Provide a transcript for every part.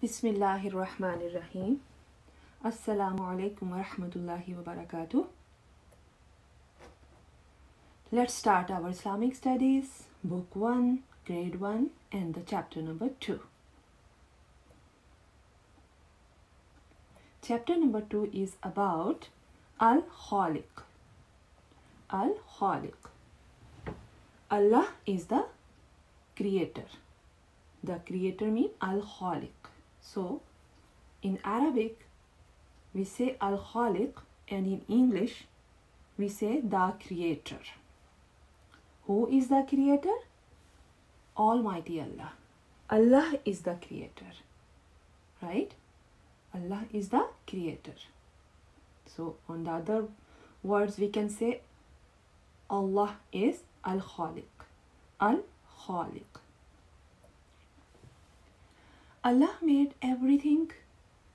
Bismillahirrahmanirrahim. Assalamu alaikum wa rahmatullahi wa barakatuh. Let's start our Islamic studies, Book 1, Grade 1, and the chapter number 2. Chapter number 2 is about al-Khaaliq. Al-Khaaliq. Allah is the creator. The creator means al-Khaaliq. So, in Arabic, we say al-Khaaliq, and in English, we say the creator. Who is the creator? Almighty Allah. Allah is the creator. Right? Allah is the creator. So, on the other words, we can say Allah is al-Khaaliq. Al-Khaaliq. Allah made everything.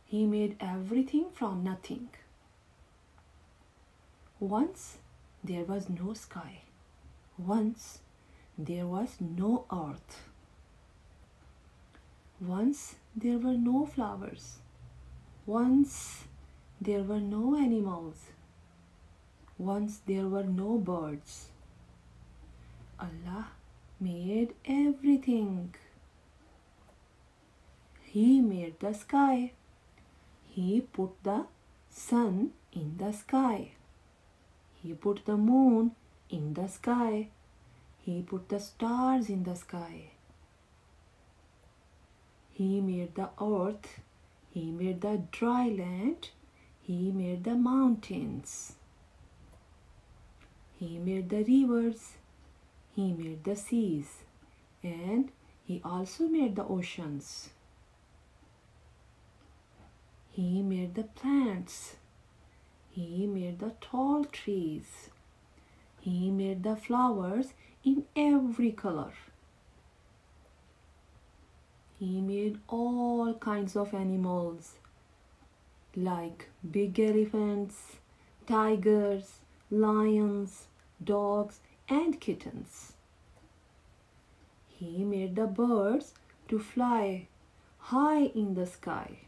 He made everything from nothing. Once there was no sky. Once there was no earth. Once there were no flowers. Once there were no animals. Once there were no birds. Allah made everything. He made the sky. He put the sun in the sky. He put the moon in the sky. He put the stars in the sky. He made the earth. He made the dry land. He made the mountains. He made the rivers. He made the seas. And he also made the oceans. He made the plants. He made the tall trees. He made the flowers in every color. He made all kinds of animals like big elephants, tigers, lions, dogs, and kittens. He made the birds to fly high in the sky.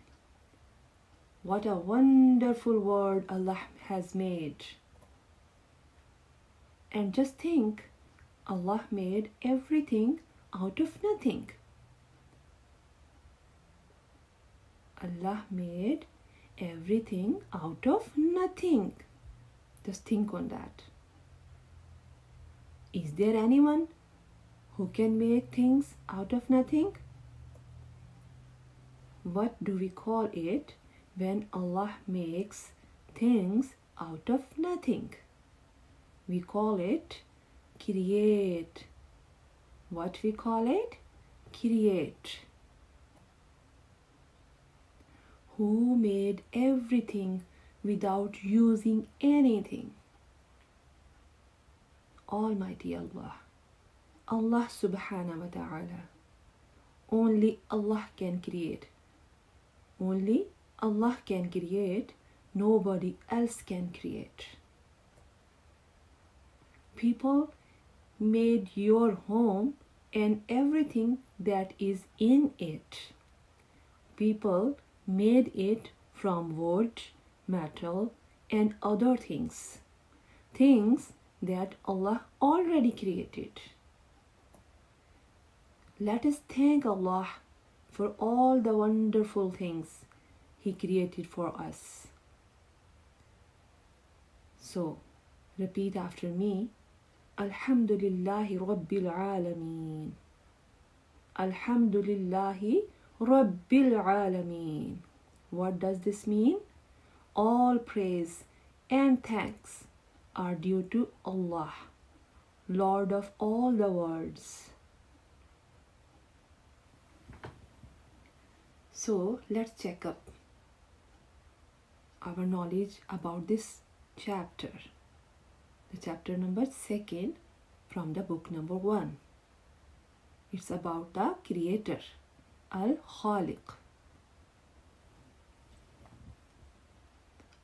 What a wonderful world Allah has made. And just think, Allah made everything out of nothing. Allah made everything out of nothing. Just think on that. Is there anyone who can make things out of nothing? What do we call it when Allah makes things out of nothing? We call it create. What we call it? Create. Who made everything without using anything? Almighty Allah. Allah subhanahu wa ta'ala. Only Allah can create. Only Allah can create. Nobody else can create. People made your home and everything that is in it. People made it from wood, metal, and other things. Things that Allah already created. Let us thank Allah for all the wonderful things He created for us. So, repeat after me. Alhamdulillahi Rabbil Alameen. Alhamdulillahi Rabbil Alameen. What does this mean? All praise and thanks are due to Allah, Lord of all the worlds. So, let's check up our knowledge about this chapter. The chapter number 2 from the book number 1. It's about the creator, al-Khaaliq.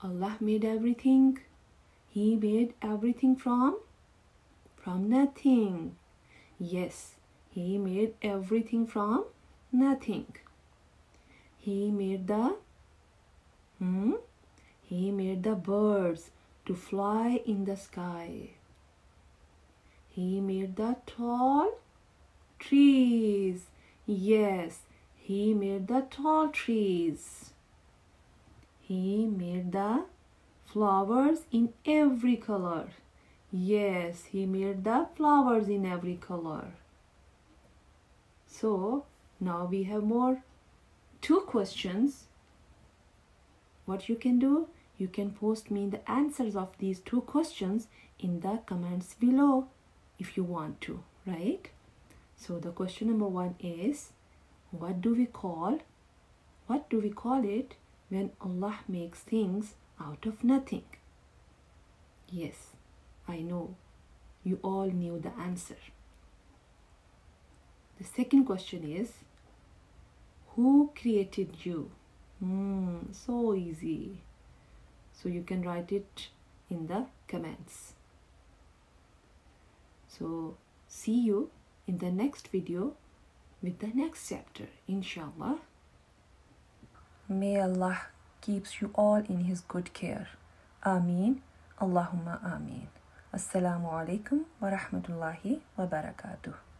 Allah made everything. He made everything from nothing. Yes, He made everything from nothing. He made the He made the birds to fly in the sky. He made the tall trees. Yes, he made the tall trees. He made the flowers in every color. Yes, he made the flowers in every color. So now we have more 2 questions. What you can do? You can post me the answers of these 2 questions in the comments below if you want to, right? So the question number 1 is, what do we call it when Allah makes things out of nothing? Yes, I know you all knew the answer. The second question is, who created you? So easy. So you can write it in the comments. So see you in the next video with the next chapter, inshallah. May Allah keeps you all in His good care. Aameen. Allahumma Aameen. Assalamu alaikum wa rahmatullahi wa barakatuh.